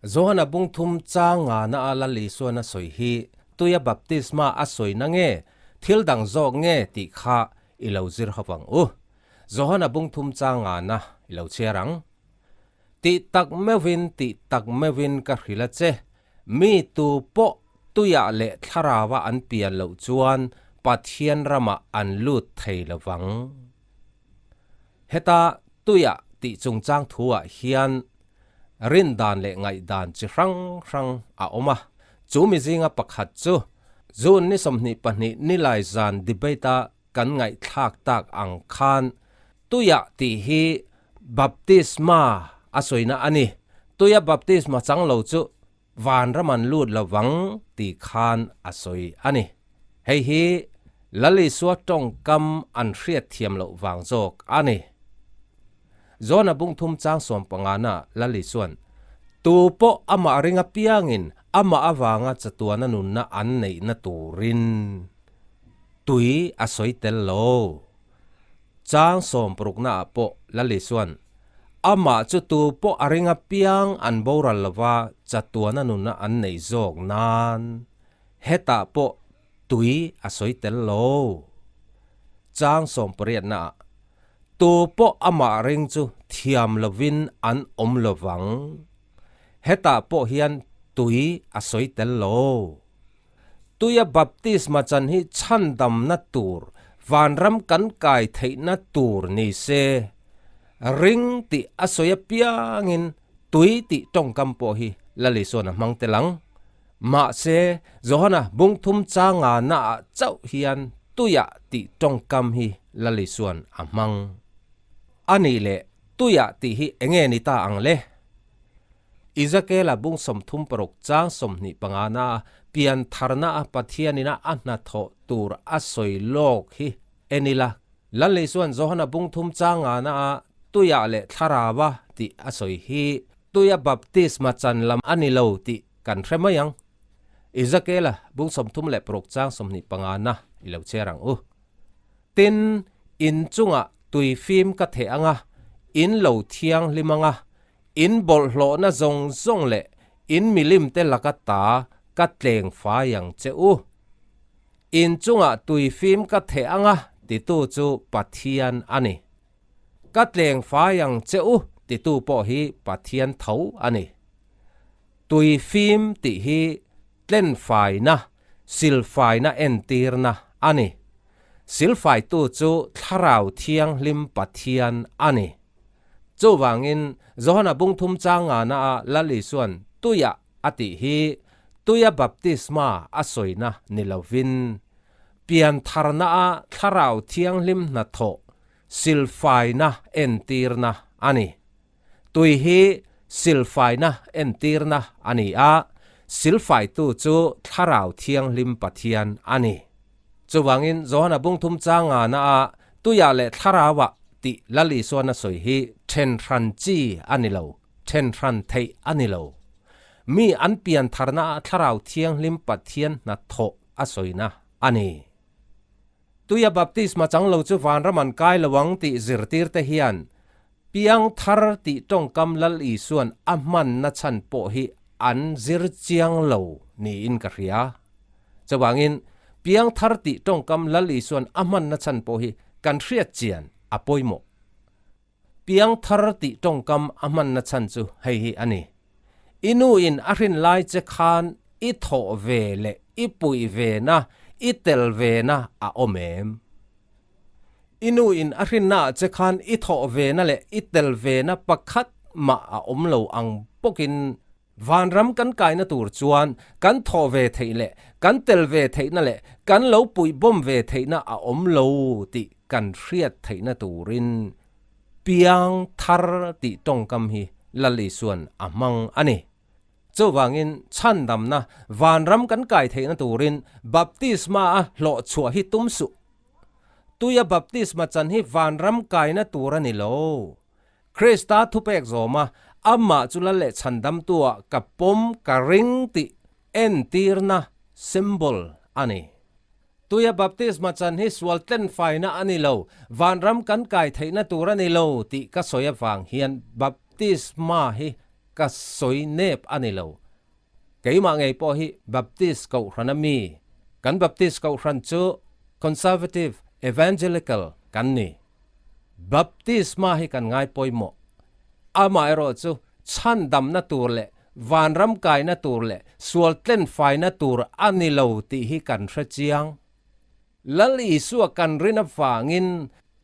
Zohana bung thum cha nga na ala li so na soi hi tuya baptisma a soi na nge thil dang zo nge ti kha ilo zir hawang u Zohana bung thum cha nga na ilo cherang ti tak mewin ka hrila che mi tu po tuya le tharawa an pian lo chuan pathian rama an lut thei lawang heta tuya ti chungchang thuwa hian rin dan le ngai dan chi rang a oma chu mi zinga pakhat chu zun ni somni pani ni lai zan debate kan ngai thak tak ang khan tuya ti hi baptisma asoina ani tuya baptisma changlo chu van raman lut lawang ti khan asoi ani hei hi lali suwa tong kam an hriat thiam lo wang jok ani zona bung thum chang som pangana lali suan tu po ama ringa piangin ama awanga chatuana nun na an nei na turin tui asoi tel lo chang som prukna po lali suan ama chu tu po aringa piang an boral lawa chatuana nun na an nei jok nan heta po tui asoi tel lo chang som priat na tu po ama ring chu thiam lovin an om lowang heta po hian tui asoi tel lo tuya baptisma chan hi chandam na tur vanram kan kai thei na tur ni se ring ti asoya piangin tui ti tongkam po hi lali sona mangtelang ma se Zohana bung thum cha nga na chau hian tuya ti tongkam hi lali suan amang ani le tuya ti hi enge ni ta ang le Izakela bung som thum parok chang som ni pangana pian tharna pathianina anna tho tur asoi lok hi enila lali suan Zohana bung thum chang nga na tuya le tharawa ti asoi hi tuya baptisma chan lam ani lo ti kan hremayang Izakela bung som thum le parok chang som ni pangana ilo cherang u tin in chunga tui phim ka the anga in lo thiang limanga in bol hlo na zong le in milim te lakata ka tleng fa yang cheu in chunga tui phim ka the anga ti tu chu pathian ani ka tleng fa yang cheu ti tu po hi pathian thau ani tui phim ti hi tlen fai na sil fai na entir na ani sil fai tu chu tharau thiang lim pathian ani chu wangin Zohana bung thum changa na lali suan tuya ati hi tuya baptisma asoina nilovin pian tharna tharau thiang lim na tho sil fai na entir na ani tui hi sil fai na entir na ani a sil fai tu chu tharau thiang lim pathian ani chuwangin Zohana bung thum changa na tuya le tharawa ti lali suana soi hi then ran chi anilo then ran thei anilo mi an pian tharna tharau thiang lim pathian na tho asoina ani tuya baptisma changlo chu van raman kai lawang ti zirtir te hian piang thar ti tongkam lal i suan amman na chan po hi an zir chiang lo ni in ka ria chawangin piang thar ti tongkam lal i suan amman na chan po hi kan hriat chian apoimo piang thar ti tongkam aman na chan chu hei hi ani inu in arin lai che khan I tho ve le I pui ve na I tel ve na a omem inu in arin na che khan I tho ve na le I tel ve na pakhat ma a omlo ang pokin vanram kan kai na tur chuan kan tho ve thei le kan tel ve thei na le kan lo pui bom ve thei na a omlo ti kan hriat thei na turin piang thar ti tongkam hi lali suan amang ani chawangin chandam na vanram kan kai thei na turin baptisma a hlo chua hi tumsu tuya baptisma chan hi vanram kai na turani lo Krista thupek zoma amma chulale chandam tua kapom karing ti entirna symbol ani tuya baptisma chan hi swalten faina ani lo vanram kan kai theina turani lo ti ka soya wang hian baptisma hi ka soi nep anilo keima ngei po hi baptist ko hranami kan baptist ko hran chu conservative evangelical kan ni baptist ma hi kan ngai poimo ama ero chu chan dam na tur le van ram kai na tur le sual tlen fai na tur anilo ti hi kan hra chiang lal isu kan rina fangin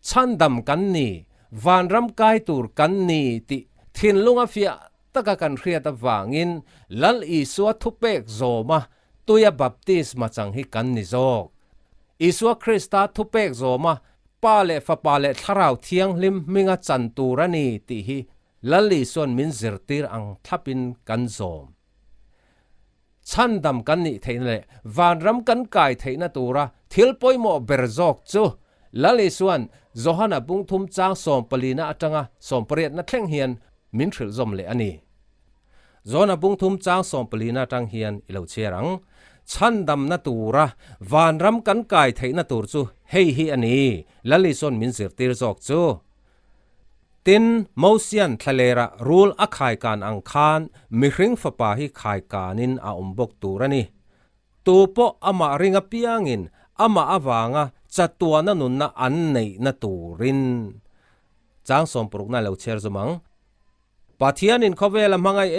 chan dam kan ni van ram kai tur kan ni ti thin lunga fia taka kan hria ta wangin lal isu thupek zoma tuya baptist ma chang hi kan ni zok isu krista thupek zoma pa le fa pa le tharau thiang lim minga chan turani ti hi lali son min zirtir ang thapin kan zom chan dam kan ni thein le van ram kan kai theina tura thil poimo berzok chu lali suan zohana bung thum chang som palina atanga som pariat na thleng hian min thil zom le ani zona bung thum chang som palina tang hian ilo cherang chan dam na tura van ram kan kai theina tur chu hei hi ani lali son min zirtir zok chu tin mosian thalera rule akhai kan ang khan mihring fapa hi khai kanin a umbok turani tupo ama ringa piangin ama awanga chatuana nunna an nei na turin chang som pruk na lo cher zumang pathian in khowela mangai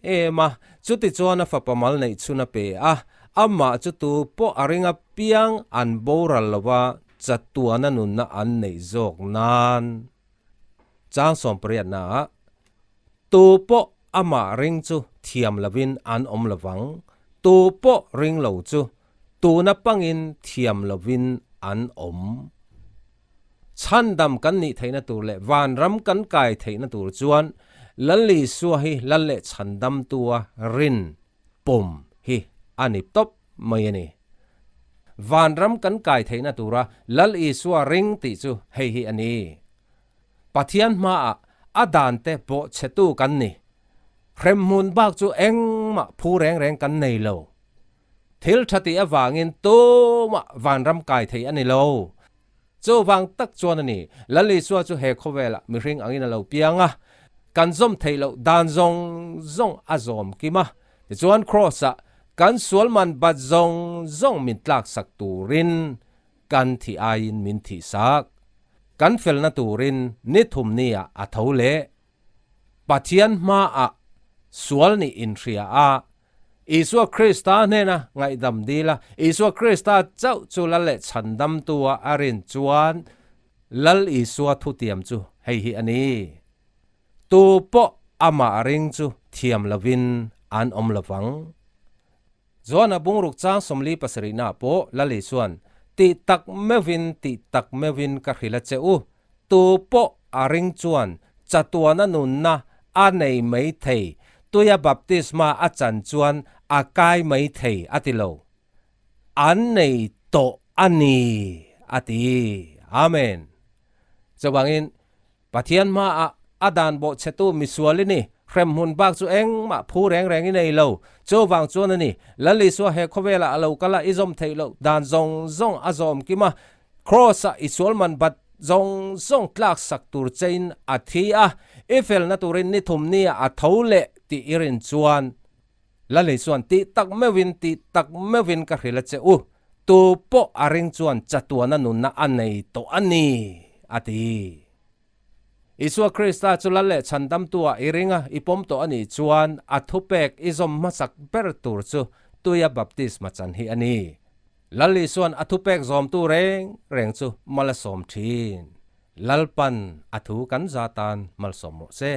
ema chuti chuana fapamal nei chuna pe a ama chu tu po aringa piang an boral lawa chatuana nunna an nei jok nan chang som priat na tu po ama ring chu thiam lavin an om lawang tu po ring lo chu tu na pangin thiam lavin an om chan dam kan ni theina tur le van ram kan kai theina tur chuan lalli suwa hi lalle chan dam tua rin pum hi ani top mai ani van ram kan kai theina tura lal i suwa ring ti chu hei hi ani pathian ma adan te bo chetu kan ni khrem mun bak chu eng ma phu reng reng kan nei lo thil thati awangin to ma van ram kai thei ani lo chu wang tak chuan ani lali suwa chu he khowela mi ring angin lo pianga kan zom thei lo dan zong zong azom kima chuan cross a kan sualman bat zong zong min tlak sak turin kan thi ain min thi sak kan fel na turin ni thum ni a thole pathian ma a sual ni in ria a isua krista nena ngai dam dila isua krista chau chu lale chandam tua arin chuan lal isua thu tiam chu hei hi ani tu po ama ring chu thiam lovin an om lawang zona bungruk chang somli pasari na po lali suan ti tak mevin ka khila cheu tu po aring chuan chatuana nunna anei mai thei tuya baptisma achan chuan akai mai thei atilo an nei to ani ati amen chawangin pathian ma adan bo chetu misualini khrem hun bak chu eng ma phu reng reng i nei lo cho wang chuan ani lali so he khowela alo kala izom theilo dan zong zong azom kima cross a isolman bat zong zong tlak sak tur chain athia efel na turin ni thumni a thole ti irin chuan lali chuan ti tak mevin ka hrila cheu tu po aring chuan chatuana nunna anei to ani ati Isua Krista chulale chandam tua iringa ipom to ani chuan athupek izom masak bertur chu tuya baptisma chan hi ani lali suan athupek zom tu reng chu malasom thin lalpan athu kan zatan malsom se